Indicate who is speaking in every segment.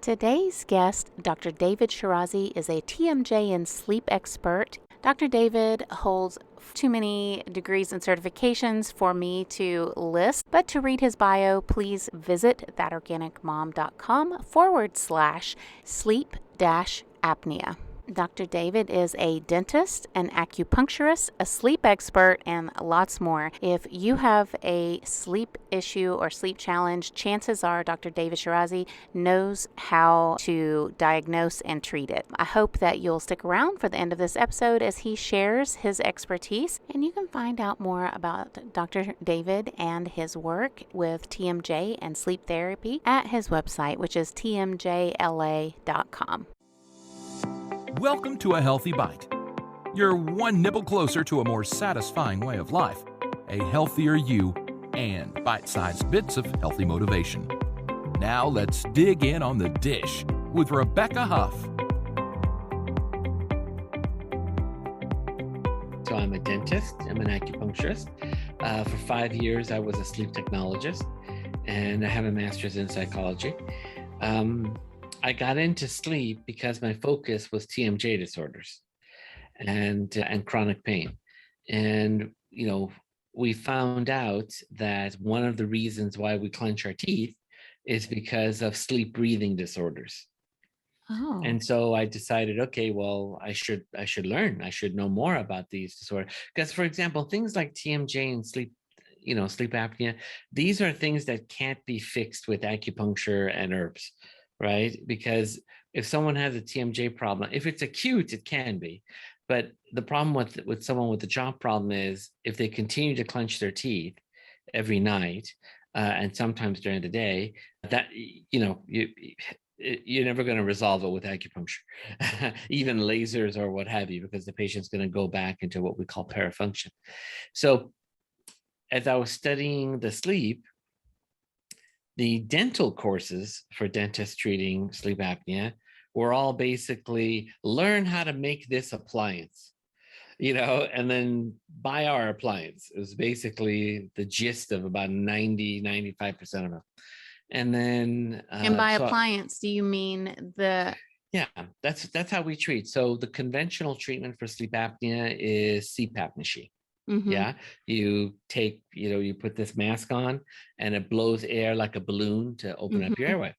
Speaker 1: Today's guest, Dr. David Shirazi, is a TMJ and sleep expert. Dr. David holds too many degrees and certifications for me to list, but to read his bio, please visit thatorganicmom.com/sleep-apnea. Dr. David is a dentist, an acupuncturist, a sleep expert, and lots more. If you have a sleep issue or sleep challenge, chances are Dr. David Shirazi knows how to diagnose and treat it. I hope that you'll stick around for the end of this episode as he shares his expertise, and you can find out more about Dr. David and his work with TMJ and sleep therapy at his website, which is tmjla.com.
Speaker 2: Welcome to A Healthy Bite. You're one nibble closer to a more satisfying way of life, a healthier you, and bite-sized bits of healthy motivation. Now let's dig in on the dish with Rebecca Huff.
Speaker 3: So I'm a dentist, I'm an acupuncturist. For 5 years, I was a sleep technologist, and I have a master's in psychology. I got into sleep because my focus was TMJ disorders and chronic pain. And, we found out that one of the reasons why we clench our teeth is because of sleep breathing disorders.
Speaker 1: Oh.
Speaker 3: And so I decided, okay, well, I should learn. I should know more about these disorders. Because, for example, things like TMJ and sleep apnea, these are things that can't be fixed with acupuncture and herbs. Right? Because if someone has a TMJ problem, if it's acute, it can be. But the problem with someone with the jaw problem is if they continue to clench their teeth every night and sometimes during the day, that, you're never going to resolve it with acupuncture, even lasers or what have you, because the patient's going to go back into what we call parafunction. So as I was studying the sleep, the dental courses for dentists treating sleep apnea were all basically learn how to make this appliance, and then buy our appliance. It was basically the gist of about 95% of them. And then
Speaker 1: And by appliance, do you mean the...
Speaker 3: Yeah, that's how we treat. So the conventional treatment for sleep apnea is c-pap machine. Mm-hmm. Yeah, you take, you put this mask on and it blows air like a balloon to open up your airway.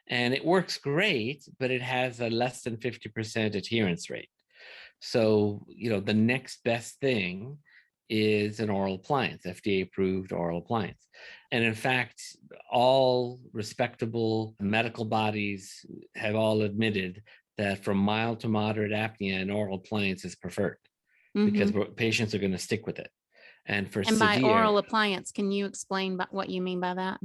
Speaker 3: And it works great, but it has a less than 50% adherence rate. So, the next best thing is an oral appliance, FDA approved oral appliance. And in fact, all respectable medical bodies have all admitted that from mild to moderate apnea, an oral appliance is preferred. Because patients are going to stick with it. And
Speaker 1: by oral appliance, can you explain what you mean by that?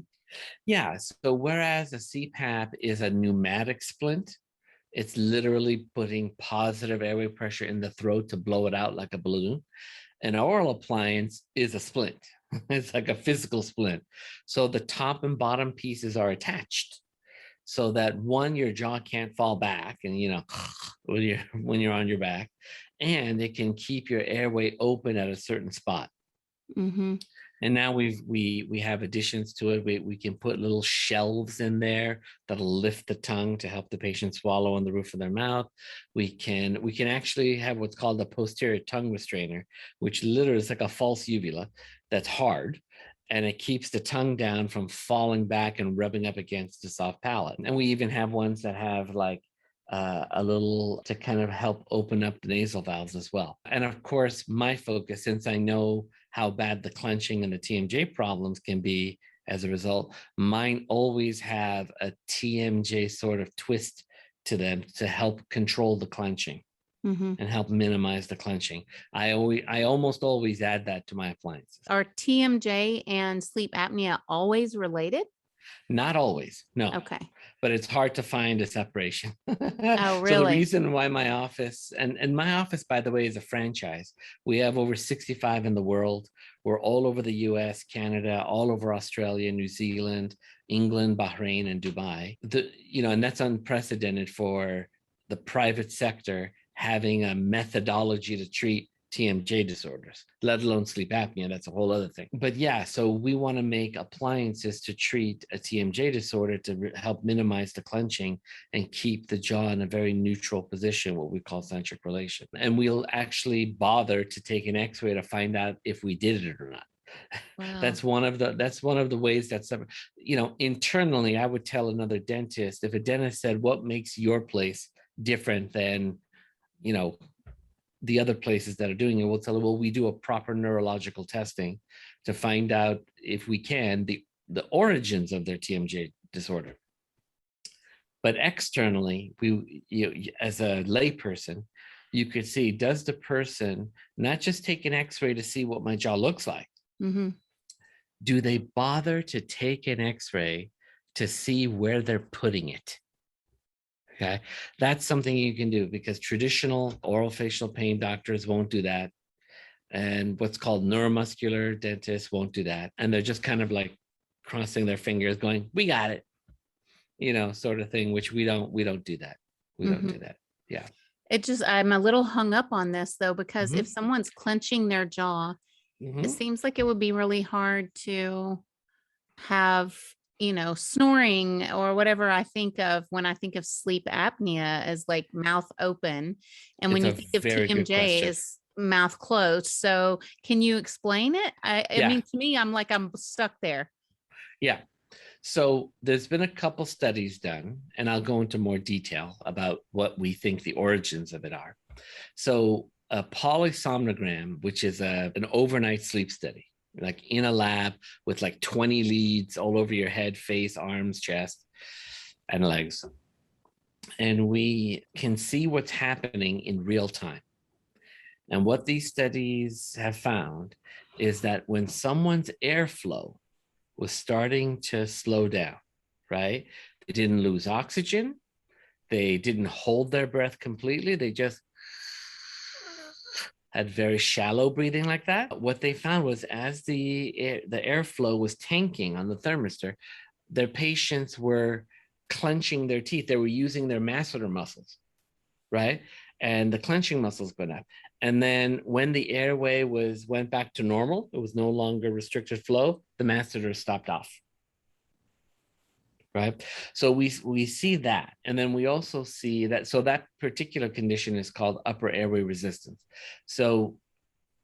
Speaker 3: Yeah. So whereas a c-pap is a pneumatic splint, it's literally putting positive airway pressure in the throat to blow it out like a balloon. An oral appliance is a splint. It's like a physical splint. So the top and bottom pieces are attached so that your jaw can't fall back and, when you're on your back, and it can keep your airway open at a certain spot. Mm-hmm. And now we have additions to it. We can put little shelves in there that'll lift the tongue to help the patient swallow on the roof of their mouth. We can actually have what's called a posterior tongue restrainer, which literally is like a false uvula that's hard. And it keeps the tongue down from falling back and rubbing up against the soft palate. And we even have ones that have like a little to kind of help open up the nasal valves as well. And of course, my focus, since I know how bad the clenching and the TMJ problems can be as a result, mine always have a TMJ sort of twist to them to help control the clenching and help minimize the clenching. I almost always add that to my appliances.
Speaker 1: Are TMJ and sleep apnea always related?
Speaker 3: Not always, no.
Speaker 1: Okay.
Speaker 3: But it's hard to find a separation.
Speaker 1: Oh, really?
Speaker 3: So the reason why my office, and my office, by the way, is a franchise. We have over 65 in the world. We're all over the US, Canada, all over Australia, New Zealand, England, Bahrain, and Dubai. And that's unprecedented for the private sector having a methodology to treat TMJ disorders, let alone sleep apnea. That's a whole other thing. But yeah, so we want to make appliances to treat a TMJ disorder to help minimize the clenching and keep the jaw in a very neutral position, what we call centric relation. And we'll actually bother to take an X-ray to find out if we did it or not.
Speaker 1: Wow.
Speaker 3: That's one of the ways that's, internally, I would tell another dentist, if a dentist said, what makes your place different than, the other places that are doing it, we'll tell them, well, we do a proper neurological testing to find out, if we can, the origins of their TMJ disorder. But externally, as a layperson, you could see, does the person not just take an X-ray to see what my jaw looks like?
Speaker 1: Mm-hmm.
Speaker 3: Do they bother to take an X-ray to see where they're putting it? Okay, that's something you can do, because traditional oral facial pain doctors won't do that. And what's called neuromuscular dentists won't do that. And they're just kind of like crossing their fingers going, we got it, sort of thing, which we don't do that. We don't do that. Yeah.
Speaker 1: I'm a little hung up on this though, because if
Speaker 3: Mhm.
Speaker 1: someone's clenching their jaw, it
Speaker 3: Mhm.
Speaker 1: seems like it would be really hard to have, snoring or whatever I think of when I think of sleep apnea as like mouth open. And when
Speaker 3: It's
Speaker 1: you
Speaker 3: a
Speaker 1: think of
Speaker 3: very good
Speaker 1: TMJ
Speaker 3: question.
Speaker 1: as mouth closed. So can you explain it? I
Speaker 3: Yeah.
Speaker 1: mean, to me, I'm stuck there.
Speaker 3: Yeah. So there's been a couple studies done, and I'll go into more detail about what we think the origins of it are. So a polysomnogram, which is an overnight sleep study, like in a lab with like 20 leads all over your head, face, arms, chest, and legs. And we can see what's happening in real time. And what these studies have found is that when someone's airflow was starting to slow down, right? They didn't lose oxygen. They didn't hold their breath completely. They just had very shallow breathing like that. What they found was, as the airflow was tanking on the thermistor, their patients were clenching their teeth. They were using their masseter muscles, right? And the clenching muscles went up. And then when the airway went back to normal, it was no longer restricted flow, the masseter stopped off. Right. So we see that. And then we also see that, so that particular condition is called upper airway resistance. So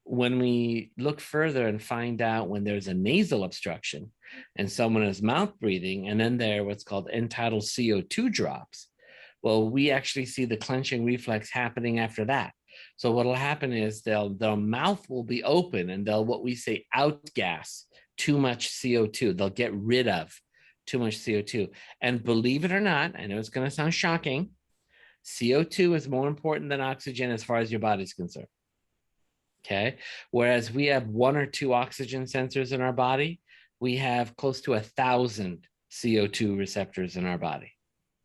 Speaker 3: when we look further and find out when there's a nasal obstruction and someone is mouth breathing, and then there what's called end-tidal CO2 drops, well, we actually see the clenching reflex happening after that. So what'll happen is their mouth will be open, and they'll, what we say, outgas too much CO2. They'll get rid of too much CO2. And believe it or not, I know it's going to sound shocking, CO2 is more important than oxygen as far as your body's concerned. Okay. Whereas we have 1 or 2 oxygen sensors in our body, we have close to 1,000 CO2 receptors in our body.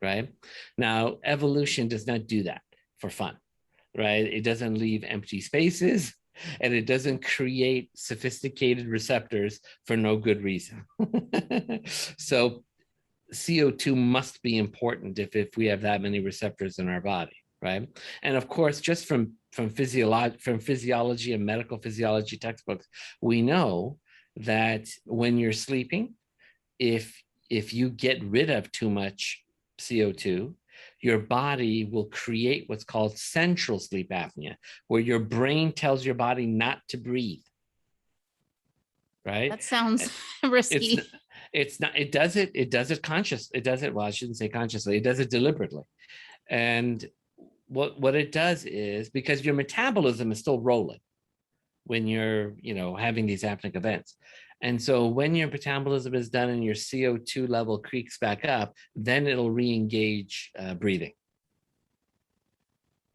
Speaker 3: Right. Now, evolution does not do that for fun. Right. It doesn't leave empty spaces, and it doesn't create sophisticated receptors for no good reason. So CO2 must be important if we have that many receptors in our body, right? And of course, just from physiology and medical physiology textbooks, we know that when you're sleeping, if you get rid of too much CO2, your body will create what's called central sleep apnea, where your brain tells your body not to breathe. Right?
Speaker 1: That sounds risky.
Speaker 3: It's not, it does it consciously. It does it, well, I shouldn't say consciously, it does it deliberately. And what it does is, because your metabolism is still rolling when you're, having these apneic events. And so when your metabolism is done and your CO2 level creaks back up, then it'll re-engage breathing.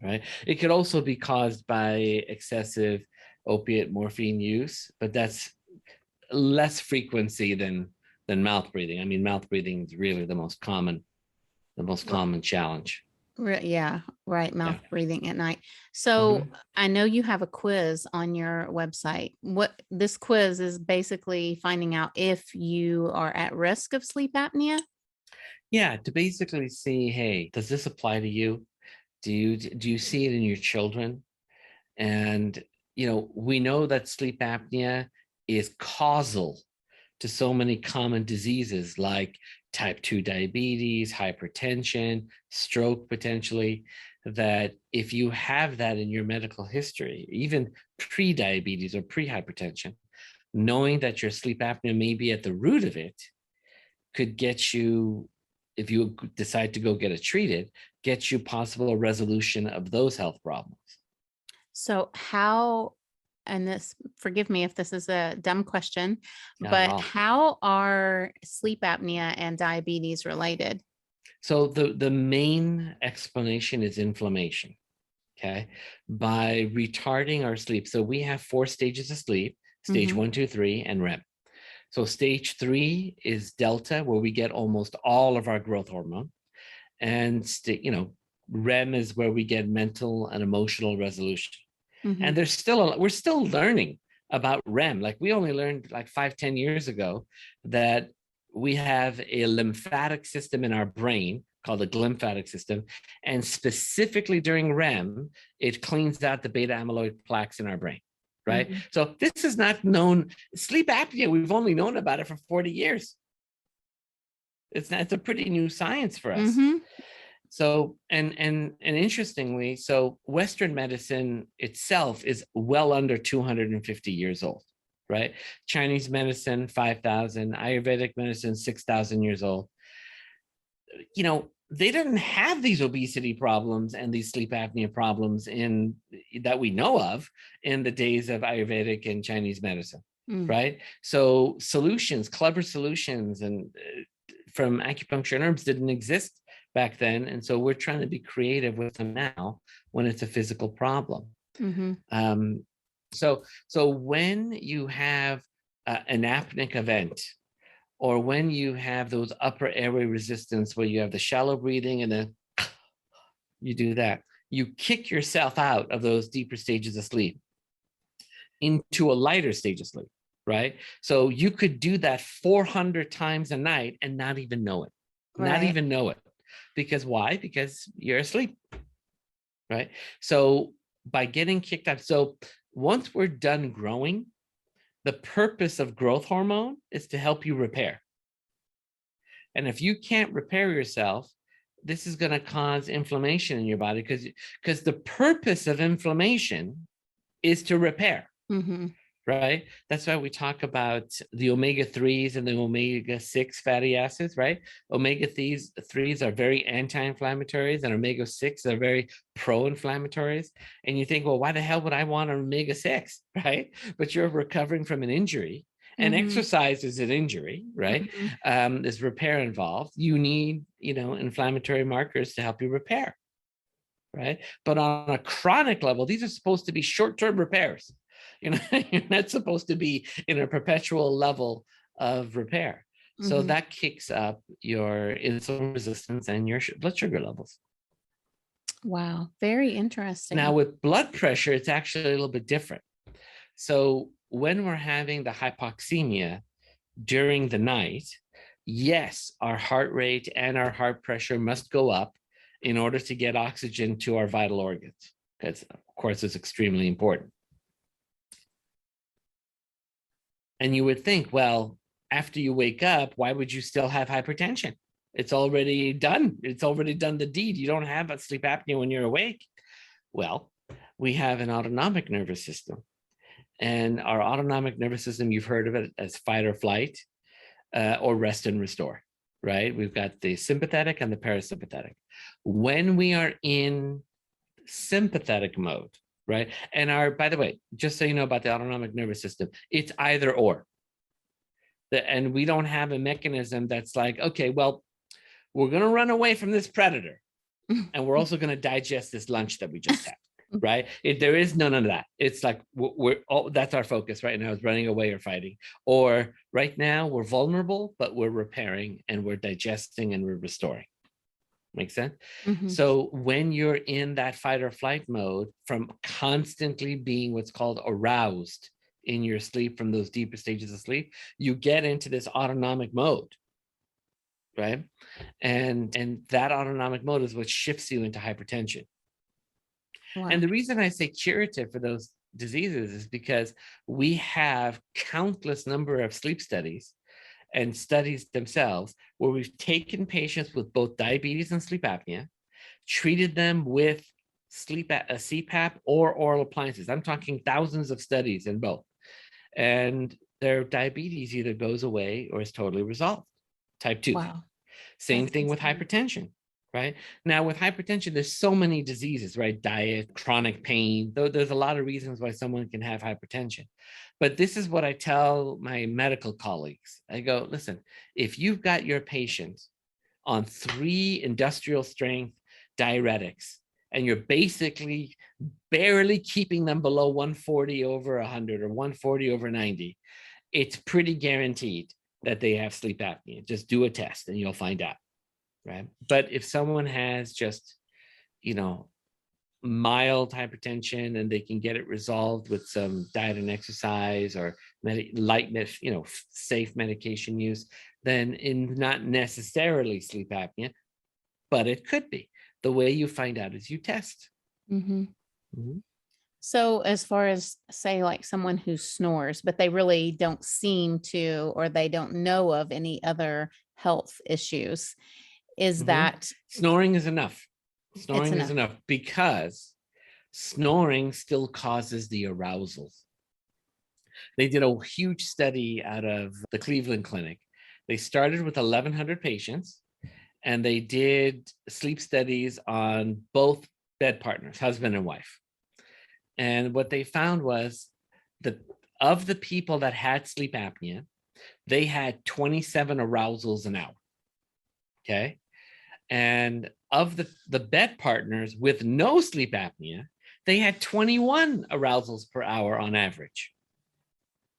Speaker 3: Right? It could also be caused by excessive opiate morphine use, but that's less frequency than mouth breathing. I mean, mouth breathing is really the most common challenge.
Speaker 1: Yeah, right. Mouth
Speaker 3: Yeah.
Speaker 1: breathing at night. So
Speaker 3: Mhm.
Speaker 1: I know you have a quiz on your website. What this quiz is basically finding out if you are at risk of sleep apnea.
Speaker 3: Yeah, to basically see, hey, does this apply to you? Do you see it in your children? And we know that sleep apnea is causal to so many common diseases like type 2 diabetes, hypertension, stroke potentially, that if you have that in your medical history, even pre-diabetes or pre-hypertension, knowing that your sleep apnea may be at the root of it could get you, if you decide to go get it treated, get you possible resolution of those health problems.
Speaker 1: So how, and this, forgive me if this is a dumb question,
Speaker 3: Not at
Speaker 1: but
Speaker 3: all.
Speaker 1: how are sleep apnea and diabetes related?
Speaker 3: So the main explanation is inflammation. Okay, by retarding our sleep. So we have 4 stages of sleep: stage
Speaker 1: Mhm.
Speaker 3: 1, 2, 3, and REM. So stage 3 is delta, where we get almost all of our growth hormone, and REM is where we get mental and emotional resolution. And
Speaker 1: Mhm.
Speaker 3: we're still learning about REM. Like, we only learned like 5-10 years ago that we have a lymphatic system in our brain called the glymphatic system. And specifically during REM, it cleans out the beta amyloid plaques in our brain, right?
Speaker 1: Mhm.
Speaker 3: So this is not known. Sleep apnea, we've only known about it for 40 years. It's a pretty new science for us.
Speaker 1: Mhm.
Speaker 3: So, and interestingly, so Western medicine itself is well under 250 years old, right? Chinese medicine, 5,000, Ayurvedic medicine, 6,000 years old. They didn't have these obesity problems and these sleep apnea problems that we know of in the days of Ayurvedic and Chinese medicine,
Speaker 1: Mm.
Speaker 3: right? So solutions, clever solutions, and from acupuncture and herbs didn't exist back then. And so we're trying to be creative with them now when it's a physical problem.
Speaker 1: Mhm.
Speaker 3: So when you have an apneic event, or when you have those upper airway resistance where you have the shallow breathing and then you do that, you kick yourself out of those deeper stages of sleep into a lighter stage of sleep, right? So you could do that 400 times a night and not even know it. Not
Speaker 1: Right.
Speaker 3: even know it. Because why? Because you're asleep, right? So by getting kicked out, so once we're done growing, the purpose of growth hormone is to help you repair. And if you can't repair yourself, this is going to cause inflammation in your body, because the purpose of inflammation is to repair.
Speaker 1: Mhm.
Speaker 3: Right? That's why we talk about the omega-3s and the omega-6 fatty acids, right? Omega-3s are very anti-inflammatories, and omega-6 are very pro-inflammatories. And you think, well, why the hell would I want an omega-6, right? But you're recovering from an injury, and
Speaker 1: Mhm.
Speaker 3: exercise is an injury, right?
Speaker 1: Mhm.
Speaker 3: There's repair involved. You need, inflammatory markers to help you repair, right? But on a chronic level, these are supposed to be short-term repairs. You're not supposed to be in a perpetual level of repair. So
Speaker 1: Mhm.
Speaker 3: that kicks up your insulin resistance and your blood sugar levels.
Speaker 1: Wow. Very
Speaker 3: Now,
Speaker 1: interesting.
Speaker 3: with blood pressure, it's actually a little bit different. So when we're having the hypoxemia during the night, yes, our heart rate and our heart pressure must go up in order to get oxygen to our vital organs, because, of course, it's extremely important. And you would think, well, after you wake up, why would you still have hypertension? It's already done. It's already done the deed. You don't have a sleep apnea when you're awake. Well, we have an autonomic nervous system. And our autonomic nervous system, you've heard of it as fight or flight, or rest and restore, right? We've got the sympathetic and the parasympathetic. When we are in sympathetic mode, right? And by the way, just so you know about the autonomic nervous system, it's either or. And we don't have a mechanism that's like, okay, well, we're going to run away from this predator, and we're also going to digest this lunch that we just had, right? There is none of that. It's like that's our focus right now, is running away or fighting. Or right now we're vulnerable, but we're repairing and we're digesting and we're restoring. Make sense?
Speaker 1: Mhm.
Speaker 3: So when you're in that fight or flight mode, from constantly being what's called aroused in your sleep from those deeper stages of sleep, you get into this autonomic mode, right? And that autonomic mode is what shifts you into hypertension. And
Speaker 1: Wow.
Speaker 3: the reason I say curative for those diseases is because we have countless number of sleep studies and studies themselves where we've taken patients with both diabetes and sleep apnea, treated them with a c-pap or oral appliances. I'm talking thousands of studies in both, and their diabetes either goes away or is totally resolved. Type 2.
Speaker 1: Wow.
Speaker 3: Same
Speaker 1: That's
Speaker 3: thing with
Speaker 1: insane.
Speaker 3: hypertension, right? Now with hypertension, there's so many diseases, right? Diet, chronic pain, though there's a lot of reasons why someone can have hypertension. But this is what I tell my medical colleagues. I go, listen, if you've got your patient on 3 industrial strength diuretics, and you're basically barely keeping them below 140 over 100 or 140 over 90, it's pretty guaranteed that they have sleep apnea. Just do a test and you'll find out, right? But if someone has just, mild hypertension and they can get it resolved with some diet and exercise or safe medication use, then in not necessarily sleep apnea, but it could be. The way you find out is you test.
Speaker 1: Mm-hmm. Mm-hmm. So as far as say like someone who snores, but they really don't seem to, or they don't know of any other health issues, is that
Speaker 3: snoring is enough? Snoring is enough because snoring still causes the arousal. They did a huge study out of the Cleveland Clinic. They started with 1,100 patients and they did sleep studies on both bed partners, husband and wife. And what they found was that of the people that had sleep apnea, they had 27 arousals an hour. Okay. And of the bed partners with no sleep apnea, they had 21 arousals per hour on average.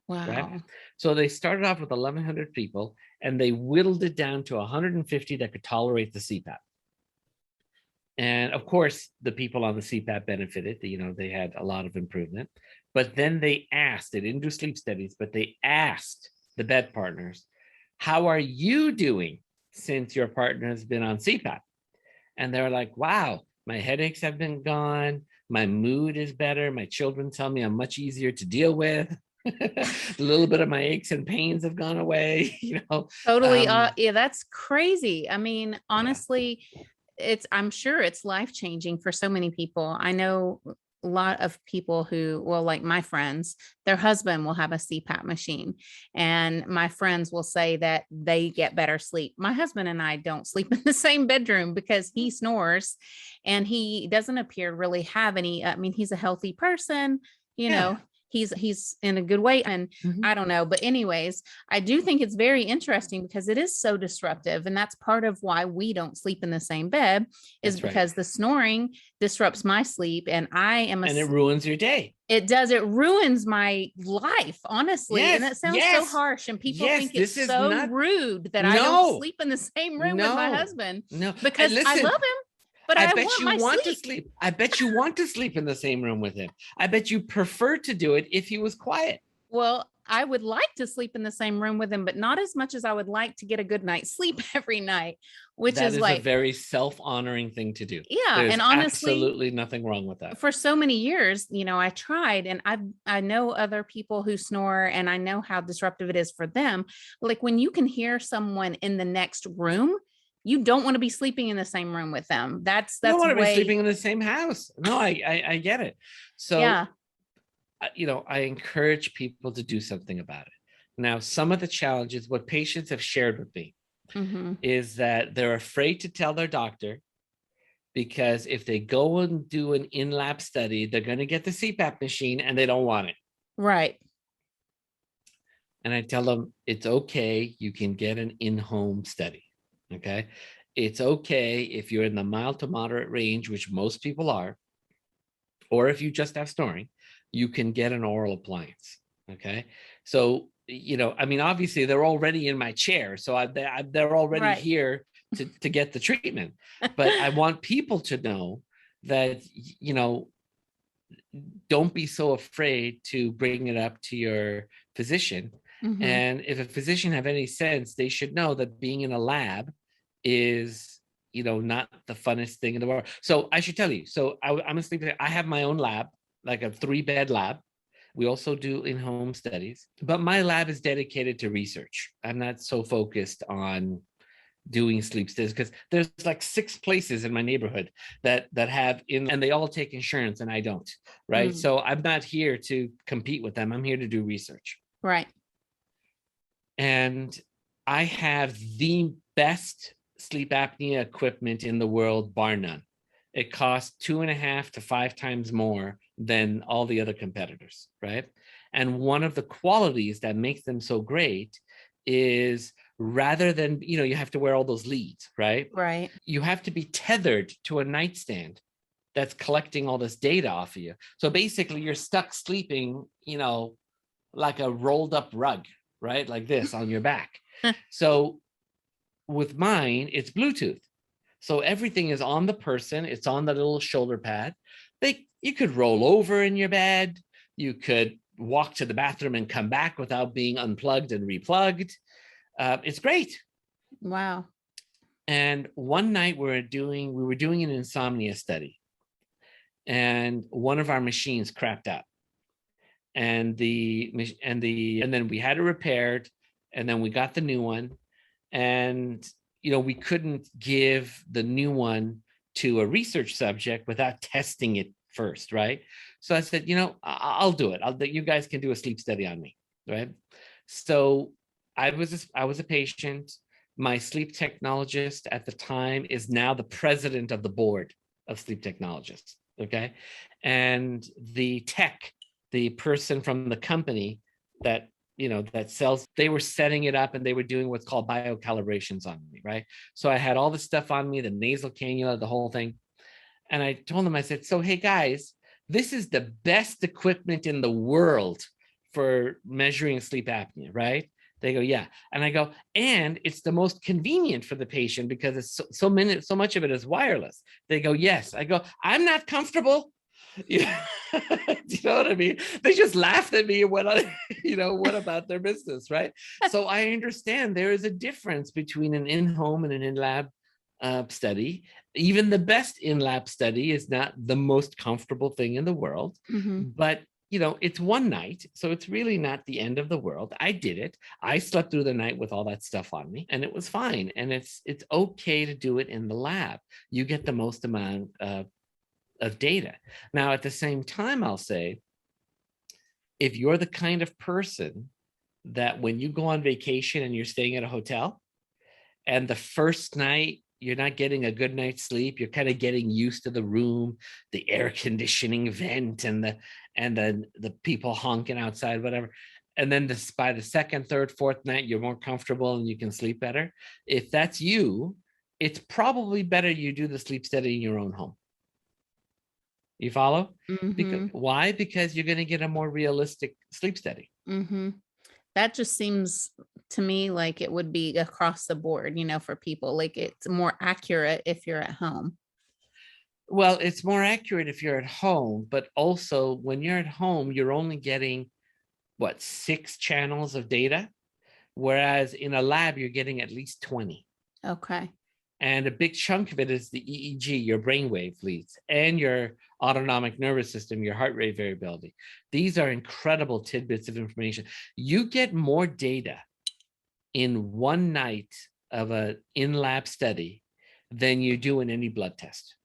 Speaker 1: Wow.
Speaker 3: Right? So they started off with 1,100 people and they whittled it down to 150 that could tolerate the c-pap. And of course, the people on the c-pap benefited. They had a lot of improvement. But then they didn't do sleep studies, but they asked the bed partners, how are you doing since your partner has been on c-pap? And they're like, wow, my headaches have been gone. My mood is better. My children tell me I'm much easier to deal with. A little bit of my aches and pains have gone away.
Speaker 1: Totally. Yeah, that's crazy. I mean, honestly, I'm sure it's life-changing for so many people. I know a lot of people who, well, like my friends, their husband will have a c-pap machine, and my friends will say that they get better sleep. My husband and I don't sleep in the same bedroom because he snores and he doesn't appear to really have any. I mean, he's a healthy person, he's in a good way, and I don't know, but anyways, I do think it's very interesting because it is so disruptive, and that's part of why we don't sleep in the same bed is because the snoring disrupts my sleep, and
Speaker 3: it ruins your day.
Speaker 1: It does. It ruins my life, honestly. And that sounds so harsh. And people think it's so rude that I don't sleep in the same room with my husband.
Speaker 3: No,
Speaker 1: because I love him. But I bet you want
Speaker 3: to sleep. I bet you want to sleep in the same room with him. I bet you prefer to do it if he was quiet.
Speaker 1: Well, I would like to sleep in the same room with him, but not as much as I would like to get a good night's sleep every night, which is like
Speaker 3: a very self-honoring thing to do.
Speaker 1: Yeah.
Speaker 3: There's
Speaker 1: and honestly,
Speaker 3: absolutely nothing wrong with that.
Speaker 1: For so many years, I tried, and I know other people who snore, and I know how disruptive it is for them. Like when you can hear someone in the next room, you don't want to be sleeping in the same room with them. That's
Speaker 3: you don't want to be sleeping in the same house. No, I get it. So,
Speaker 1: yeah.
Speaker 3: I encourage people to do something about it. Now, some of the challenges, what patients have shared with me is that they're afraid to tell their doctor because if they go and do an in-lab study, they're going to get the c-pap machine and they don't want it.
Speaker 1: Right.
Speaker 3: And I tell them, it's okay. You can get an in-home study. Okay. It's okay if you're in the mild to moderate range, which most people are, or if you just have snoring, you can get an oral appliance. Okay. So, obviously they're already in my chair. So they're already here to get the treatment. But I want people to know that, don't be so afraid to bring it up to your physician. And if a physician have any sense, they should know that being in a lab is, not the funnest thing in the world. So I should tell you, so I'm a sleep. I have my own lab, like a 3-bed lab. We also do in-home studies, but my lab is dedicated to research. I'm not so focused on doing sleep studies because there's like 6 places in my neighborhood that have in, and they all take insurance and I don't, right? So I'm not here to compete with them. I'm here to do research.
Speaker 1: Right.
Speaker 3: And I have the best sleep apnea equipment in the world, bar none. It costs 2.5 to 5 times more than all the other competitors, right? And one of the qualities that makes them so great is, rather than, you have to wear all those leads, right?
Speaker 1: Right.
Speaker 3: You have to be tethered to a nightstand that's collecting all this data off of you. So basically you're stuck sleeping, like a rolled up rug, right? Like this on your back. So with mine, it's Bluetooth. So everything is on the person. It's on the little shoulder pad. You could roll over in your bed. You could walk to the bathroom and come back without being unplugged and replugged. It's great.
Speaker 1: Wow.
Speaker 3: And one night we were doing an insomnia study, and one of our machines crapped out, and then we had it repaired, and then we got the new one, and we couldn't give the new one to a research subject without testing it first, right? So I said, I'll do it. You guys can do a sleep study on me, right? So I was a patient. My sleep technologist at the time is now the president of the board of sleep technologists, okay? And the person from the company that sells, they were setting it up and they were doing what's called biocalibrations on me, right? So I had all this stuff on me, the nasal cannula, the whole thing. And I told them, I said, so, hey guys, this is the best equipment in the world for measuring sleep apnea, right? They go, yeah. And I go, and it's the most convenient for the patient because it's so much of it is wireless. They go, yes. I go, I'm not comfortable. Do you know what I mean? They just laughed at me and went on, what about their business, right? So I understand there is a difference between an in-home and an in-lab study. Even the best in-lab study is not the most comfortable thing in the world, but it's one night, so it's really not the end of the world. I did it. I slept through the night with all that stuff on me, and it was fine. And it's okay to do it in the lab. You get the most amount of data. Now, at the same time, I'll say, if you're the kind of person that when you go on vacation and you're staying at a hotel, and the first night you're not getting a good night's sleep, you're kind of getting used to the room, the air conditioning vent, and the people honking outside, whatever. And then by the second, third, fourth night, you're more comfortable and you can sleep better. If that's you, it's probably better you do the sleep study in your own home. You follow? Why? Because you're going to get a more realistic sleep study.
Speaker 1: That just seems to me like it would be across the board, for people. Like it's more accurate if you're at home.
Speaker 3: Well, it's more accurate if you're at home, but also when you're at home, you're only getting 6 channels of data, whereas in a lab, you're getting at least 20.
Speaker 1: Okay.
Speaker 3: And a big chunk of it is the EEG, your brainwave leads, and your autonomic nervous system, your heart rate variability. These are incredible tidbits of information. You get more data in one night of an in-lab study than you do in any blood test.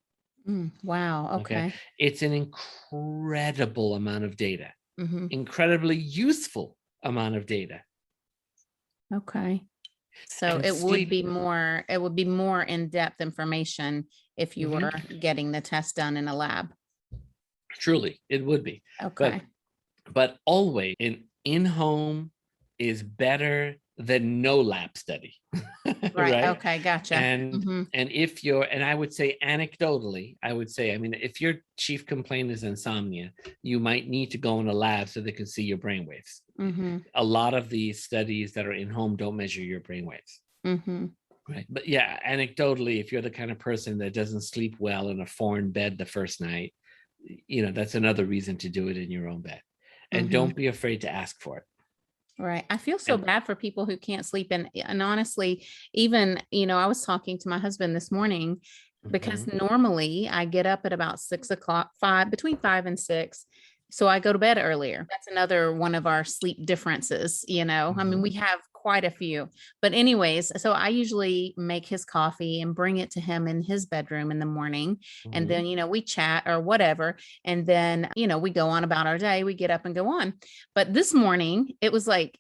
Speaker 1: Wow. Okay.
Speaker 3: It's an incredible amount of data, incredibly useful amount of data.
Speaker 1: Okay. So it would be more in-depth information if you were getting the test done in a lab.
Speaker 3: Truly, it would be.
Speaker 1: Okay.
Speaker 3: But always an in-home is better than no lab study.
Speaker 1: Right. Okay. Gotcha.
Speaker 3: And and I would say anecdotally, if your chief complaint is insomnia, you might need to go in a lab so they can see your brainwaves. A lot of these studies that are in home don't measure your brainwaves. Right. But yeah, anecdotally, if you're the kind of person that doesn't sleep well in a foreign bed the first night, that's another reason to do it in your own bed. And don't be afraid to ask for it.
Speaker 1: Right. I feel so bad for people who can't sleep. And honestly, even, I was talking to my husband this morning because normally I get up at about 6 o'clock, between 5 and 6. So I go to bed earlier. That's another one of our sleep differences, you know. I mean,
Speaker 3: Mhm,
Speaker 1: we have quite a few. But anyways, so I usually make his coffee and bring it to him in his bedroom in the morning. And
Speaker 3: mhm,
Speaker 1: then, we chat or whatever. And then, we go on about our day. We get up and go on. But this morning, it was like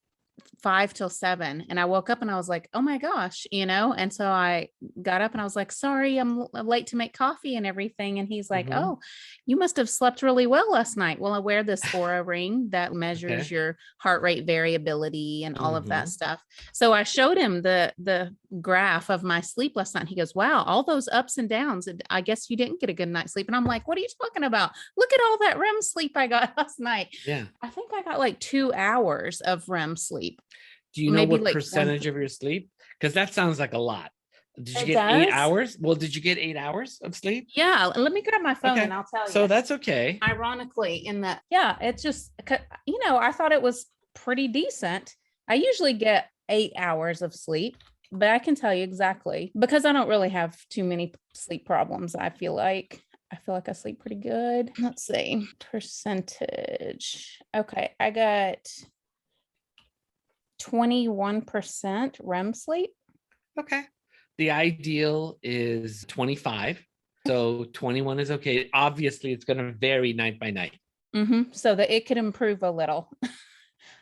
Speaker 1: 5 till 7. And I woke up and I was like, oh my gosh, And so I got up and I was like, sorry, I'm late to make coffee and everything. And he's like,
Speaker 3: mhm.
Speaker 1: oh, you must have slept really well last night. Well, I wear this Aura ring that measures
Speaker 3: Okay.
Speaker 1: your heart rate variability and all of that
Speaker 3: Mhm,
Speaker 1: stuff. So I showed him the graph of my sleep last night. He goes, wow, all those ups and downs. And I guess you didn't get a good night's sleep. And I'm like, what are you talking about? Look at all that REM sleep I got last night.
Speaker 3: yeah.
Speaker 1: I think I got like 2 hours of REM sleep,
Speaker 3: Do you know
Speaker 1: maybe
Speaker 3: what
Speaker 1: like one.
Speaker 3: percentage of your sleep? Because that sounds like a lot. Did you
Speaker 1: It
Speaker 3: get 8
Speaker 1: does.
Speaker 3: hours? Well, did you get 8 hours of sleep?
Speaker 1: Yeah. Let me grab my phone
Speaker 3: Okay.
Speaker 1: and I'll tell
Speaker 3: So
Speaker 1: you.
Speaker 3: that's okay.
Speaker 1: Ironically, in that, yeah, it's just, I thought it was pretty decent. I usually get 8 hours of sleep, but I can tell you exactly because I don't really have too many sleep problems. I feel like I sleep pretty good. Let's see. Percentage. Okay. I got 21% REM sleep.
Speaker 3: Okay. The ideal is 25. So 21 is okay. Obviously, it's going to vary night by night.
Speaker 1: So that it could improve a little.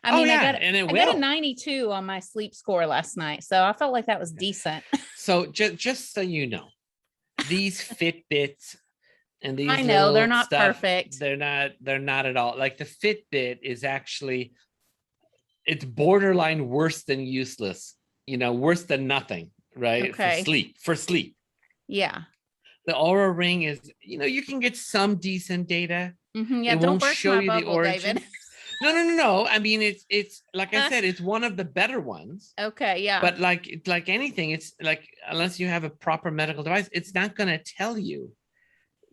Speaker 1: I
Speaker 3: Oh,
Speaker 1: mean,
Speaker 3: yeah. And it
Speaker 1: I got a
Speaker 3: will.
Speaker 1: 92 on my sleep score last night, so I felt like that was decent.
Speaker 3: So just so you know, these Fitbits and
Speaker 1: I
Speaker 3: these
Speaker 1: know they're
Speaker 3: little
Speaker 1: not
Speaker 3: stuff,
Speaker 1: perfect.
Speaker 3: they're not at all. Like the Fitbit is actually, it's borderline worse than useless, worse than nothing, right? For
Speaker 1: Okay.
Speaker 3: sleep, for sleep.
Speaker 1: Yeah.
Speaker 3: The Aura Ring is, you can get some decent data.
Speaker 1: Yeah.
Speaker 3: It
Speaker 1: Don't
Speaker 3: won't
Speaker 1: burst
Speaker 3: show
Speaker 1: my
Speaker 3: you the
Speaker 1: bubble, David.
Speaker 3: origin. No, no, no, no. I mean, it's like I said, it's one of the better ones.
Speaker 1: Okay. Yeah.
Speaker 3: But like anything, it's like unless you have a proper medical device, it's not going to tell you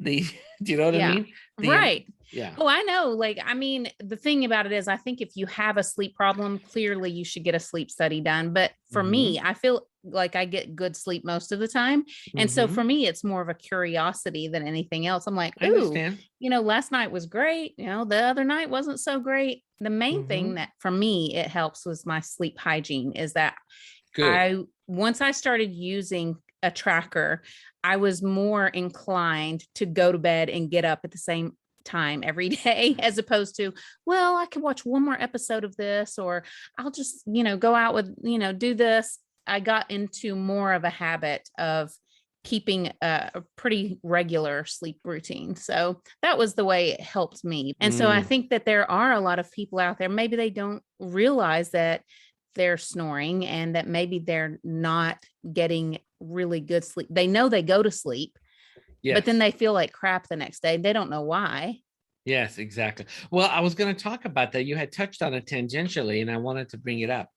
Speaker 3: the. Do you know what I
Speaker 1: Yeah.
Speaker 3: mean? The
Speaker 1: Right.
Speaker 3: Yeah.
Speaker 1: Oh, I know. Like, I mean, the thing about it is, I think if you have a sleep problem, clearly you should get a sleep study done. But for
Speaker 3: Mm-hmm.
Speaker 1: me, I feel like I get good sleep most of the time. And so
Speaker 3: Mm-hmm.
Speaker 1: for me, it's more of a curiosity than anything else. I'm like,
Speaker 3: I
Speaker 1: ooh,
Speaker 3: understand.
Speaker 1: last night was great. The other night wasn't so great. The main thing
Speaker 3: Mm-hmm.
Speaker 1: that for me, it helps was my sleep hygiene is that
Speaker 3: Good.
Speaker 1: once I started using a tracker, I was more inclined to go to bed and get up at the same time every day, as opposed to, well, I can watch one more episode of this, or I'll just, go out with, do this. I got into more of a habit of keeping a pretty regular sleep routine. So that was the way it helped me. And so I
Speaker 3: Mm.
Speaker 1: think that there are a lot of people out there, maybe they don't realize that they're snoring and that maybe they're not getting really good sleep. They know they go to sleep, but then
Speaker 3: Yes.
Speaker 1: they feel like crap the next day. They don't know why.
Speaker 3: Yes, exactly. Well, I was going to talk about that. You had touched on it tangentially, and I wanted to bring it up.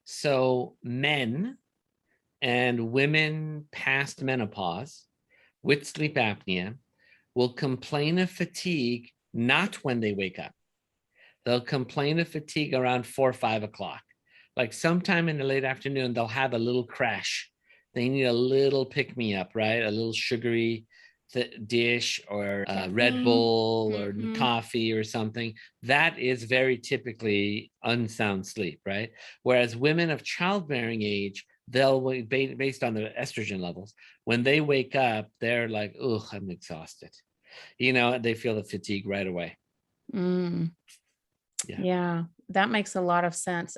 Speaker 3: So, men and women past menopause with sleep apnea will complain of fatigue not when they wake up. They'll complain of fatigue around 4 or 5 o'clock. Like sometime in the late afternoon, they'll have a little crash. They need a little pick me up, right? A little sugary dish or Red
Speaker 1: Caffeine.
Speaker 3: Bull or
Speaker 1: Mm-hmm.
Speaker 3: coffee or something. That is very typically unsound sleep, right? Whereas women of childbearing age, they'll based on their estrogen levels, when they wake up, they're like, oh, I'm exhausted. They feel the fatigue right away.
Speaker 1: Mm,
Speaker 3: Yeah.
Speaker 1: yeah, that makes a lot of sense.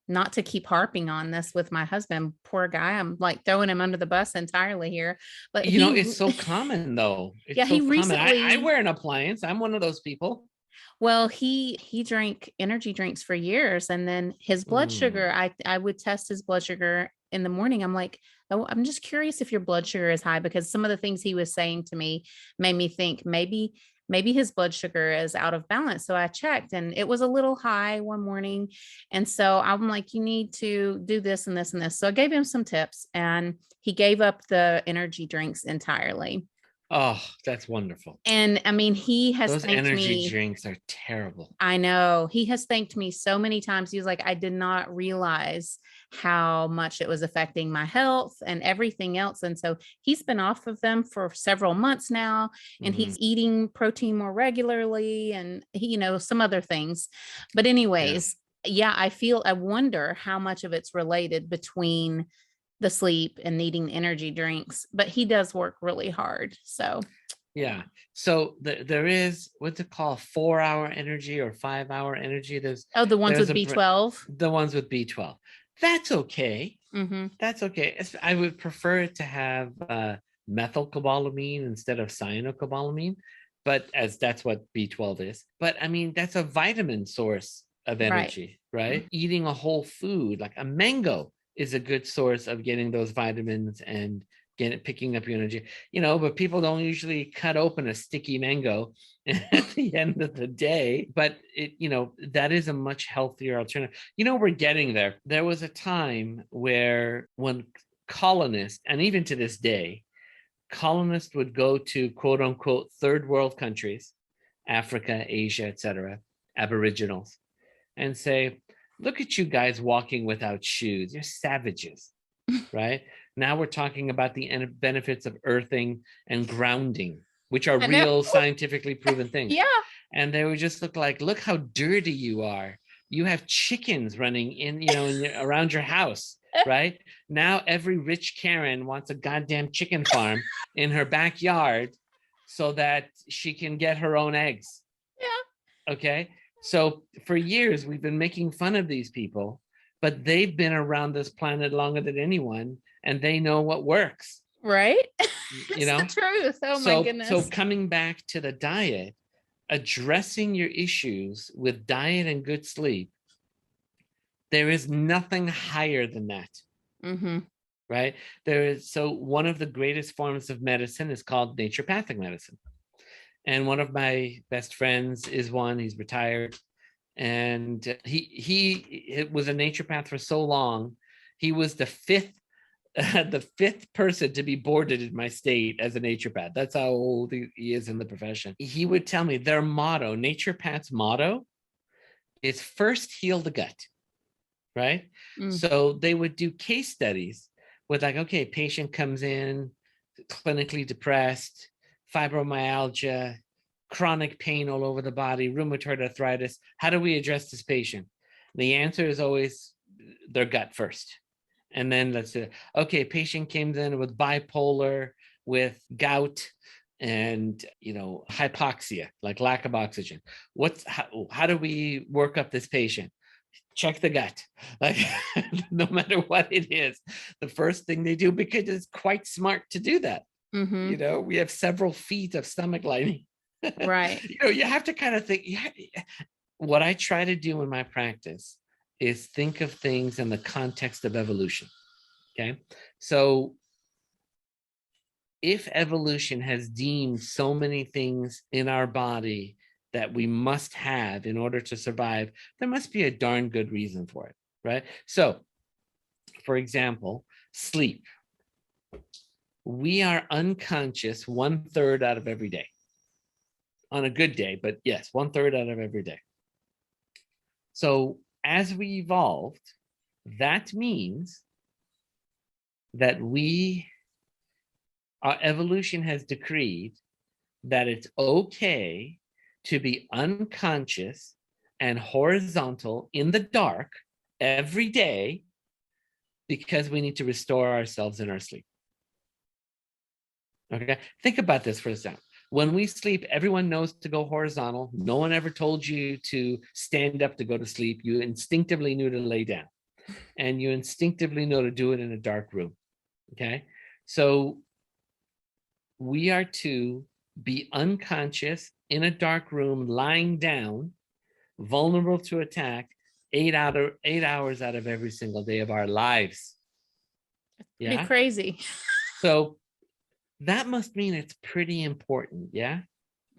Speaker 1: Not to keep harping on this with my husband, poor guy. I'm like throwing him under the bus entirely here, but
Speaker 3: It's so common though.
Speaker 1: yeah,
Speaker 3: It's
Speaker 1: he
Speaker 3: so common. I
Speaker 1: recently.
Speaker 3: wear an appliance. I'm one of those people.
Speaker 1: Well, he drank energy drinks for years, and then his blood
Speaker 3: Mm,
Speaker 1: sugar, I would test his blood sugar in the morning. I'm like, oh, I'm just curious if your blood sugar is high, because some of the things he was saying to me made me think maybe his blood sugar is out of balance. So I checked and it was a little high one morning. And so I'm like, you need to do this and this and this. So I gave him some tips and he gave up the energy drinks entirely.
Speaker 3: Oh, that's wonderful.
Speaker 1: And I mean, he has
Speaker 3: Those
Speaker 1: thanked
Speaker 3: energy
Speaker 1: me.
Speaker 3: drinks are terrible.
Speaker 1: I know he has thanked me so many times. He was like, I did not realize how much it was affecting my health and everything else. And so he's been off of them for several months now, and
Speaker 3: Mhm.
Speaker 1: he's eating protein more regularly and he, some other things. But,
Speaker 3: Yeah.
Speaker 1: anyways, yeah, I wonder how much of it's related between the sleep and needing energy drinks, but he does work really hard. So,
Speaker 3: Yeah. So there is what's it called, 4-hour energy or 5-hour energy.
Speaker 1: oh, the ones
Speaker 3: There's
Speaker 1: with
Speaker 3: a
Speaker 1: B12.
Speaker 3: the ones with B12. That's okay.
Speaker 1: Mm-hmm.
Speaker 3: That's okay. I would prefer it to have methylcobalamin instead of cyanocobalamin, but as that's what B12 is. But I mean, that's a vitamin source of
Speaker 1: Right.
Speaker 3: energy, right? Eating a whole food like a mango is a good source of getting those vitamins and picking up your energy, but people don't usually cut open a sticky mango at the end of the day. But that is a much healthier alternative. We're getting there. There was a time where when colonists, and even to this day, colonists would go to quote unquote third world countries, Africa, Asia, etc., aboriginals, and say, look at you guys walking without shoes. You're savages, right? Now we're talking about the benefits of earthing and grounding, which are
Speaker 1: I know.
Speaker 3: real scientifically proven things.
Speaker 1: Yeah.
Speaker 3: And they would just look like, look how dirty you are. You have chickens running around your house, right? Now every rich Karen wants a goddamn chicken farm in her backyard so that she can get her own eggs.
Speaker 1: Yeah.
Speaker 3: Okay. So for years, we've been making fun of these people, but they've been around this planet longer than anyone, and they know what works.
Speaker 1: Right.
Speaker 3: You
Speaker 1: It's the
Speaker 3: know,
Speaker 1: truth. Oh my
Speaker 3: so
Speaker 1: goodness.
Speaker 3: coming back to the diet, addressing your issues with diet and good sleep, there is nothing higher than that.
Speaker 1: Mm-hmm.
Speaker 3: Right. So one of the greatest forms of medicine is called naturopathic medicine. And one of my best friends is one. He's retired, and he was a naturopath for so long. He was the fifth the fifth person to be boarded in my state as a naturopath. That's how old he is in the profession. He would tell me their motto, naturopath's motto, is first heal the gut, right?
Speaker 1: Mm.
Speaker 3: So they would do case studies with like, okay, patient comes in clinically depressed, fibromyalgia, chronic pain all over the body, rheumatoid arthritis. How do we address this patient? The answer is always their gut first. And then let's say, okay, patient came in with bipolar, with gout, and hypoxia, like lack of oxygen. How do we work up this patient? Check the gut. Like no matter what it is, the first thing they do, because it's quite smart to do that.
Speaker 1: Mm-hmm.
Speaker 3: We have several feet of stomach lining.
Speaker 1: Right.
Speaker 3: You have to kind of think. What I try to do in my practice is think of things in the context of evolution. Okay. So if evolution has deemed so many things in our body that we must have in order to survive, there must be a darn good reason for it, right? So, for example, sleep. We are unconscious 1/3 out of every day. On a good day, but yes, 1/3 out of every day. So as we evolved, that means that our evolution has decreed that it's okay to be unconscious and horizontal in the dark every day because we need to restore ourselves in our sleep. Okay, think about this for a second. When we sleep, everyone knows to go horizontal. No one ever told you to stand up to go to sleep. You instinctively knew to lay down, and you instinctively know to do it in a dark room. Okay, so we are to be unconscious in a dark room, lying down, vulnerable to attack, 8 hours out of every single day of our lives.
Speaker 1: Pretty
Speaker 3: Yeah.
Speaker 1: crazy.
Speaker 3: So that must mean it's pretty important. Yeah.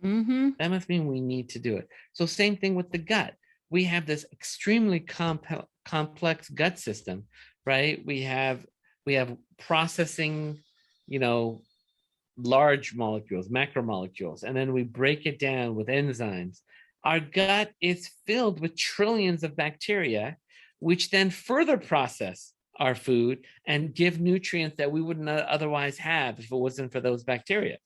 Speaker 1: Mm-hmm.
Speaker 3: That must mean we need to do it. So same thing with the gut. We have this extremely complex gut system, right? We have processing, large molecules, macromolecules, and then we break it down with enzymes. Our gut is filled with trillions of bacteria, which then further process our food and give nutrients that we wouldn't otherwise have if it wasn't for those bacteria,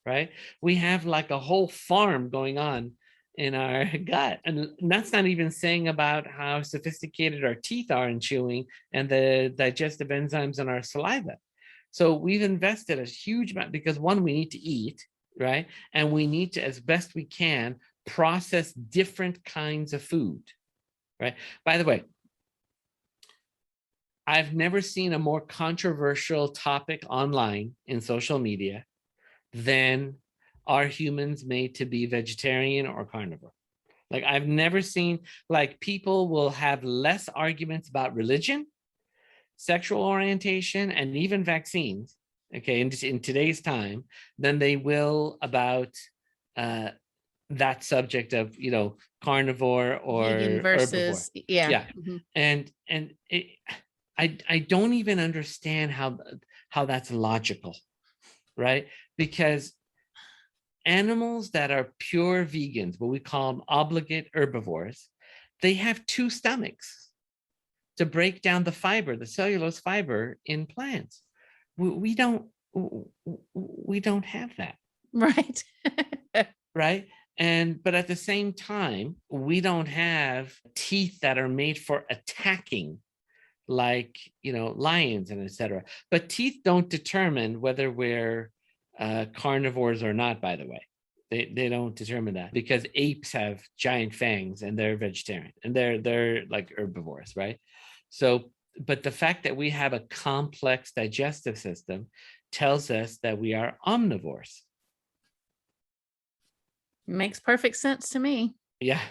Speaker 3: right? We have like a whole farm going on in our gut. And that's not even saying about how sophisticated our teeth are in chewing and the digestive enzymes in our saliva. So we've invested a huge amount because one, we need to eat, right? And we need to, as best we can, process different kinds of food, right? By the way, I've never seen a more controversial topic online in social media than are humans made to be vegetarian or carnivore? Like I've never seen, like people will have less arguments about religion, sexual orientation, and even vaccines, okay, in today's time, than they will about that subject of, carnivore or
Speaker 1: vegan
Speaker 3: herbivore.
Speaker 1: versus, yeah.
Speaker 3: Yeah. And I don't even understand how that's logical, right? Because animals that are pure vegans, what we call them obligate herbivores, they have two stomachs to break down the fiber, the cellulose fiber in plants. We don't have that.
Speaker 1: Right.
Speaker 3: Right. But at the same time, we don't have teeth that are made for attacking, like, lions and etc. But teeth don't determine whether we're carnivores or not, by the way. They don't determine that, because apes have giant fangs and they're vegetarian and they're like herbivores, right? So, but the fact that we have a complex digestive system tells us that we are omnivores.
Speaker 1: Makes perfect sense to me.
Speaker 3: Yeah.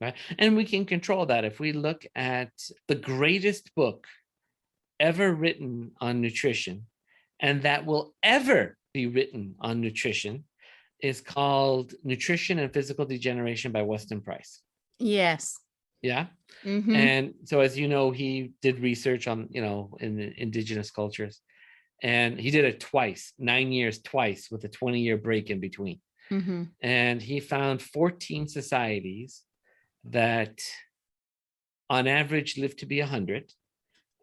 Speaker 3: Right. And we can control that. If we look at the greatest book ever written on nutrition, and that will ever be written on nutrition, is called Nutrition and Physical Degeneration by Weston Price.
Speaker 1: Yes.
Speaker 3: Yeah. And so, as you know, he did research on, in the indigenous cultures, and he did it twice, 9 years twice, with a 20-year break in between. And he found 14 societies that on average live to be 100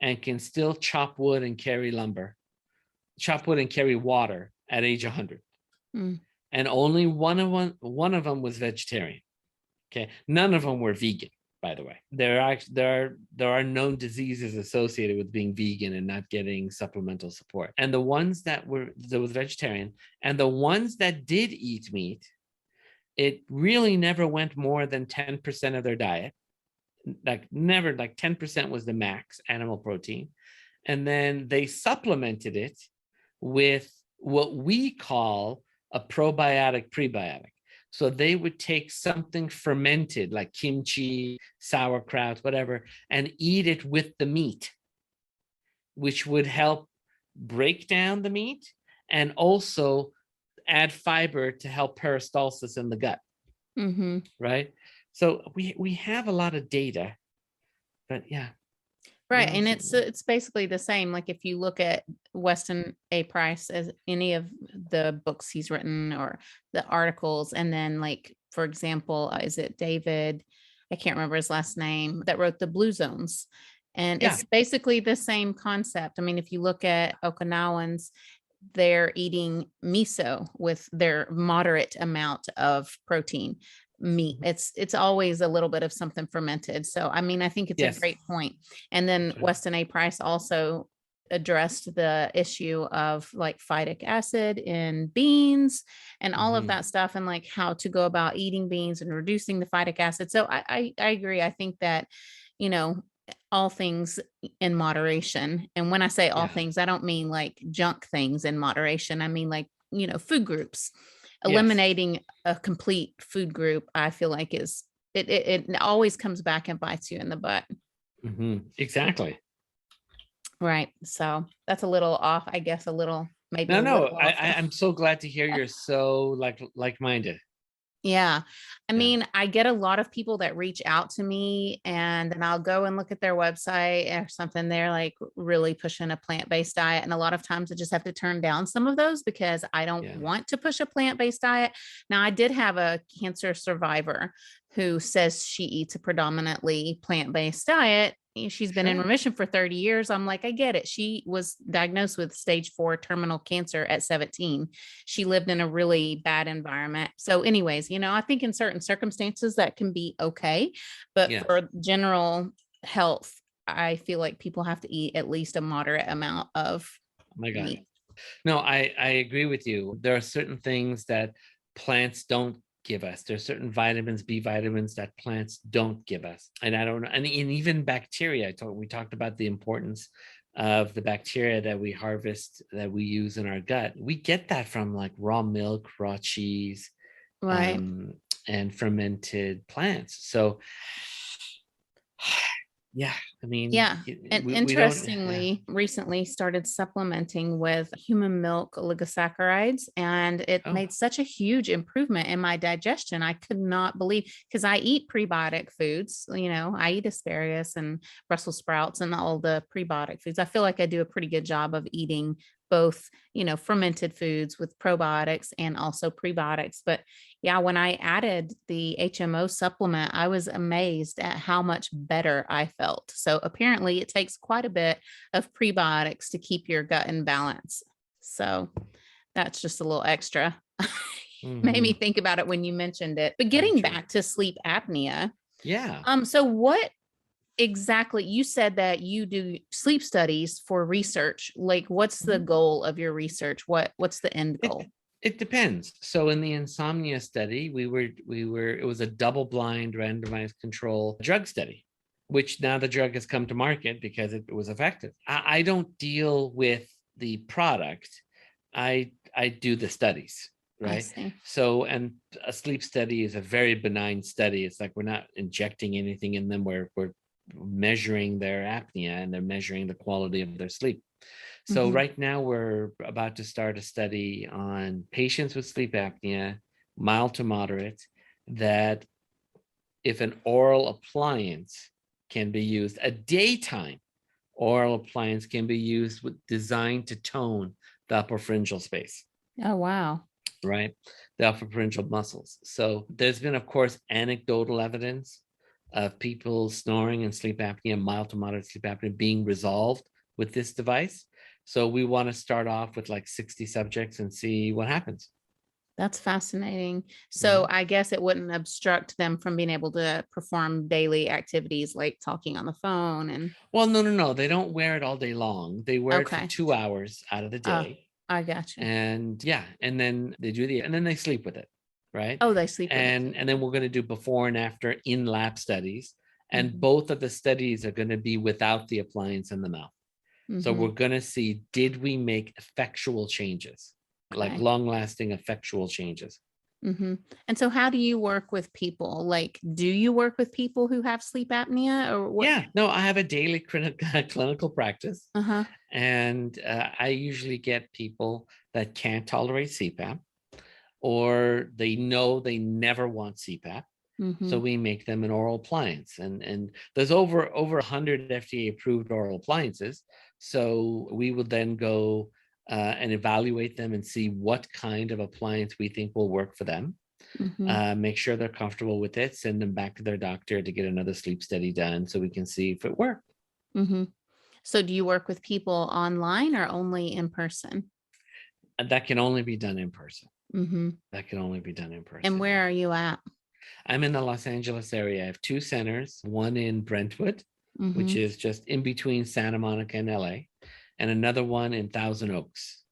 Speaker 3: and can still chop wood and carry water at age 100. And only one of them was vegetarian. Okay. None of them were vegan, by the way. There are known diseases associated with being vegan and not getting supplemental support. And the ones that was vegetarian, and the ones that did eat meat, it really never went more than 10% of their diet. Like 10% was the max animal protein. And then they supplemented it with what we call a probiotic prebiotic. So they would take something fermented like kimchi, sauerkraut, whatever, and eat it with the meat, which would help break down the meat and also add fiber to help peristalsis in the gut. Right. So we have a lot of data, but yeah.
Speaker 1: Right. And it's basically the same. Like if you look at Weston A. Price, as any of the books he's written or the articles, and then like, for example, is it David, I can't remember his last name, that wrote the Blue Zones. And it's basically the same concept. I mean, if you look at Okinawans, they're eating miso with their moderate amount of protein. Meat, it's always a little bit of something fermented. So I mean, I think it's a great point. And then Weston A. Price also addressed the issue of like phytic acid in beans and all of that stuff, and like how to go about eating beans and reducing the phytic acid. So I agree. I think that, all things in moderation. And when I say all things, I don't mean like junk things in moderation. I mean like, food groups. Eliminating a complete food group, I feel like it always comes back and bites you in the butt.
Speaker 3: Exactly.
Speaker 1: Right. So that's a little off, I guess, maybe.
Speaker 3: No, I'm so glad to hear you're so like-minded.
Speaker 4: Yeah. I
Speaker 3: Yeah.
Speaker 4: mean, I get a lot of people that reach out to me and then I'll go and look at their website or something. They're like really pushing a plant-based diet. And a lot of times I just have to turn down some of those because I don't
Speaker 3: Yeah.
Speaker 4: want to push a plant-based diet. Now, I did have a cancer survivor who says she eats a predominantly plant-based diet. She's been in
Speaker 3: Sure.
Speaker 4: remission for 30 years. I'm like, I get it. She was diagnosed with stage 4 terminal cancer at 17. She lived in a really bad environment. So, anyways, I think in certain circumstances that can be okay. But
Speaker 3: Yes.
Speaker 4: for general health, I feel like people have to eat at least a moderate amount of
Speaker 3: Oh my God.
Speaker 4: meat.
Speaker 3: No, I agree with you. There are certain things that plants don't give us. There's certain vitamins, B vitamins that plants don't give us. And I don't know. And even bacteria, we talked about the importance of the bacteria that we harvest, that we use in our gut. We get that from like raw milk, raw cheese,
Speaker 4: Right.
Speaker 3: and fermented plants. So yeah, I mean,
Speaker 4: Yeah. And
Speaker 3: we don't, yeah.
Speaker 4: interestingly, recently started supplementing with human milk oligosaccharides, and it
Speaker 3: Oh,
Speaker 4: made such a huge improvement in my digestion. I could not believe because I eat prebiotic foods. I eat asparagus and Brussels sprouts and all the prebiotic foods. I feel like I do a pretty good job of eating both, fermented foods with probiotics and also prebiotics. But yeah, when I added the HMO supplement, I was amazed at how much better I felt. So apparently, it takes quite a bit of prebiotics to keep your gut in balance. So that's just a little extra. Made me
Speaker 3: mhm,
Speaker 4: think about it when you mentioned it. But
Speaker 3: very
Speaker 4: getting
Speaker 3: true.
Speaker 4: back to sleep apnea,
Speaker 3: Yeah.
Speaker 4: so what exactly you said that you do sleep studies for research? Like, what's the
Speaker 3: Mhm.
Speaker 4: goal of your research? What's the end
Speaker 3: It
Speaker 4: goal?
Speaker 3: it depends. So in the insomnia study, it was a double-blind randomized control drug study, which now the drug has come to market because it was effective. I don't deal with the product. I do the studies,
Speaker 4: I
Speaker 3: right?
Speaker 4: see.
Speaker 3: So, and a sleep study is a very benign study. It's like we're not injecting anything in them. We're measuring their apnea and they're measuring the quality of their sleep. So
Speaker 4: Mhm.
Speaker 3: right now we're about to start a study on patients with sleep apnea, mild to moderate, that if an oral appliance can be used, a daytime oral appliance can be used with designed to tone the upper pharyngeal space,
Speaker 4: Oh, wow.
Speaker 3: right? The upper pharyngeal muscles. So there's been, of course, anecdotal evidence of people snoring and sleep apnea, mild to moderate sleep apnea, being resolved with this device. So we want to start off with like 60 subjects and see what happens.
Speaker 4: That's fascinating. So
Speaker 3: Mhm.
Speaker 4: I guess it wouldn't obstruct them from being able to perform daily activities like talking on the phone and
Speaker 3: Well, no, no, no. They don't wear it all day long. They wear it for
Speaker 4: okay.
Speaker 3: 2 hours out of the
Speaker 4: Oh,
Speaker 3: day.
Speaker 4: I gotcha.
Speaker 3: And yeah, and then and then they sleep with it, right?
Speaker 4: Oh, they sleep with it too.
Speaker 3: And then we're going to do before and after in lab studies. And
Speaker 4: Mhm.
Speaker 3: both of the studies are going to be without the appliance in the mouth. So we're
Speaker 4: Mhm.
Speaker 3: going to see, did we make effectual changes, like
Speaker 4: Okay.
Speaker 3: long lasting effectual changes?
Speaker 4: Mhm. And so how do you work with people? Like, do you work with people who have sleep apnea or what?
Speaker 3: Yeah, no, I have a daily clinical practice.
Speaker 4: Uh-huh.
Speaker 3: And I usually get people that can't tolerate CPAP, or they know they never want CPAP. So
Speaker 4: Mhm.
Speaker 3: we make them an oral appliance. And there's over 100 FDA approved oral appliances. So we will then go and evaluate them and see what kind of appliance we think will work for them.
Speaker 4: Mhm.
Speaker 3: Make sure they're comfortable with it, send them back to their doctor to get another sleep study done so we can see if it worked.
Speaker 4: Mhm. So do you work with people online or only in person?
Speaker 3: And that can only be done in person.
Speaker 4: Mhm.
Speaker 3: That can only be done in
Speaker 4: And
Speaker 3: person.
Speaker 4: where
Speaker 3: Yeah.
Speaker 4: are you at?
Speaker 3: I'm in the Los Angeles area. I have two centers, one in Brentwood, which
Speaker 4: Mhm.
Speaker 3: is just in between Santa Monica and LA, and another one in Thousand Oaks.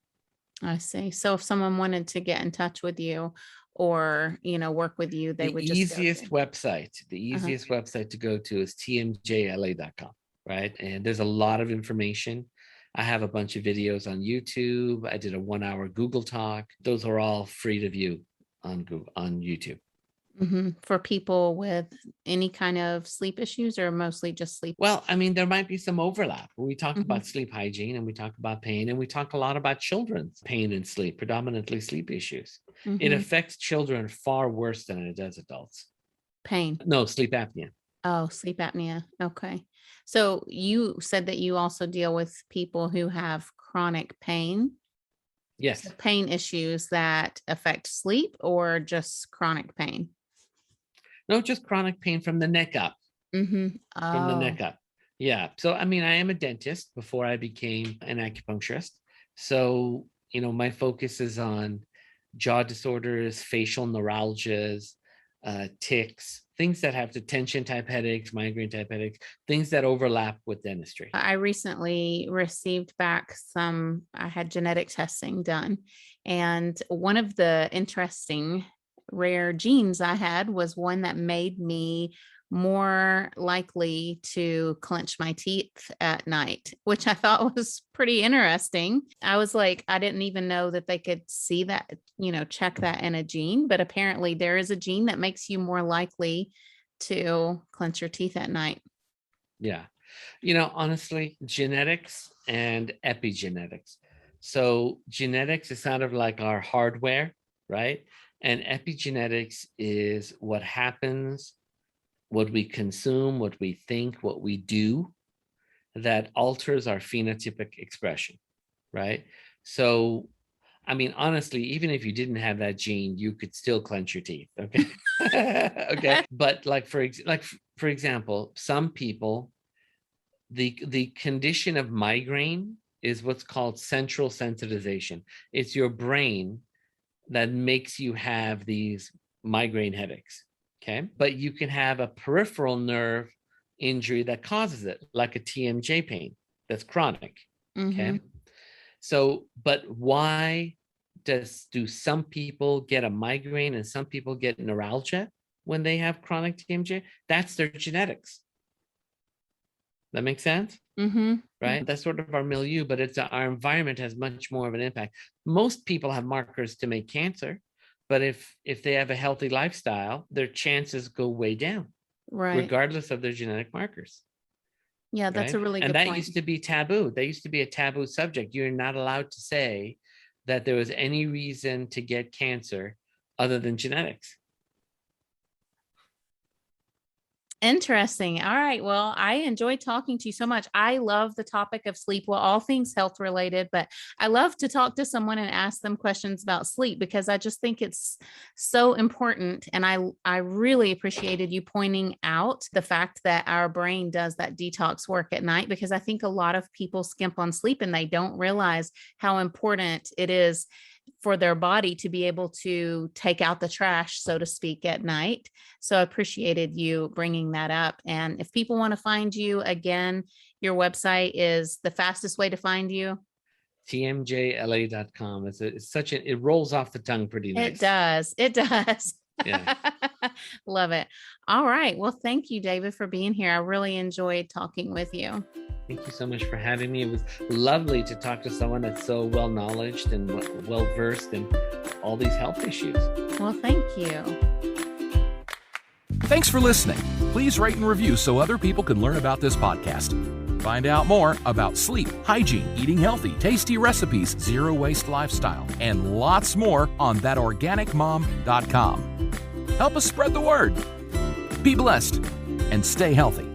Speaker 4: I see. So if someone wanted to get in touch with you or, work with you, they would just go to.
Speaker 3: The
Speaker 4: Uh-huh.
Speaker 3: easiest website to go to is tmjla.com, right? And there's a lot of information. I have a bunch of videos on YouTube. I did a 1 hour Google Talk. Those are all free to view on Google, on YouTube.
Speaker 4: For people with any kind of sleep issues or mostly just sleep.
Speaker 3: Well, I mean, there might be some overlap. We talk
Speaker 4: Mhm.
Speaker 3: about sleep hygiene and we talk about pain and we talk a lot about children's pain and sleep, predominantly sleep issues. It
Speaker 4: Mhm.
Speaker 3: affects children far worse than it does adults.
Speaker 4: Pain.
Speaker 3: No, sleep apnea.
Speaker 4: Oh, sleep apnea. Okay. So you said that you also deal with people who have chronic pain, so
Speaker 3: Yes.
Speaker 4: pain issues that affect sleep or just chronic pain?
Speaker 3: No, just chronic pain from the neck up,
Speaker 4: Mm-hmm.
Speaker 3: from the
Speaker 4: Oh,
Speaker 3: neck up. Yeah. So, I mean, I am a dentist before I became an acupuncturist. So, my focus is on jaw disorders, facial neuralgias, tics, things that have the tension type headaches, migraine type headaches, things that overlap with dentistry.
Speaker 4: I recently received back I had genetic testing done. And one of the interesting rare genes I had was one that made me more likely to clench my teeth at night, which I thought was pretty interesting. I was like, I didn't even know that they could see that, check that in a gene, but apparently there is a gene that makes you more likely to clench your teeth at night.
Speaker 3: Yeah. Honestly, genetics and epigenetics. So, genetics is sort of like our hardware, right? And epigenetics is what happens, what we consume, what we think, what we do that alters our phenotypic expression, right? So, I mean, honestly, even if you didn't have that gene, you could still clench your teeth. Okay. Okay. But for example, some people, the condition of migraine is what's called central sensitization. It's your brain that makes you have these migraine headaches. Okay. But you can have a peripheral nerve injury that causes it, like a TMJ pain that's chronic.
Speaker 4: Mm-hmm.
Speaker 3: Okay. So, but why do some people get a migraine and some people get neuralgia when they have chronic TMJ? That's their genetics. That makes sense?
Speaker 4: Mm-hmm.
Speaker 3: Right? That's sort of our milieu, but our environment has much more of an impact. Most people have markers to make cancer, but if they have a healthy lifestyle, their chances go way down,
Speaker 4: Right.
Speaker 3: regardless of their genetic markers.
Speaker 4: Yeah, that's
Speaker 3: Right?
Speaker 4: a really
Speaker 3: And
Speaker 4: good
Speaker 3: that
Speaker 4: point.
Speaker 3: used to be taboo. That used to be a taboo subject. You're not allowed to say that there was any reason to get cancer other than genetics.
Speaker 4: Interesting. All right. Well, I enjoyed talking to you so much. I love the topic of sleep. Well, all things health related, but I love to talk to someone and ask them questions about sleep because I just think it's so important. And I really appreciated you pointing out the fact that our brain does that detox work at night, because I think a lot of people skimp on sleep and they don't realize how important it is for their body to be able to take out the trash, so to speak, at night. So I appreciated you bringing that up. And if people want to find you again, your website is the fastest way to find you.
Speaker 3: tmjla.com. It rolls off the tongue pretty nice.
Speaker 4: It does. It does.
Speaker 3: Yeah.
Speaker 4: Love it. All right. Well, thank you, David, for being here. I really enjoyed talking with you.
Speaker 3: Thank you so much for having me. It was lovely to talk to someone that's so well-knowledged and well-versed in all these health issues.
Speaker 4: Well, thank you.
Speaker 2: Thanks for listening. Please rate and review so other people can learn about this podcast. Find out more about sleep, hygiene, eating healthy, tasty recipes, zero-waste lifestyle, and lots more on thatorganicmom.com. Help us spread the word. Be blessed and stay healthy.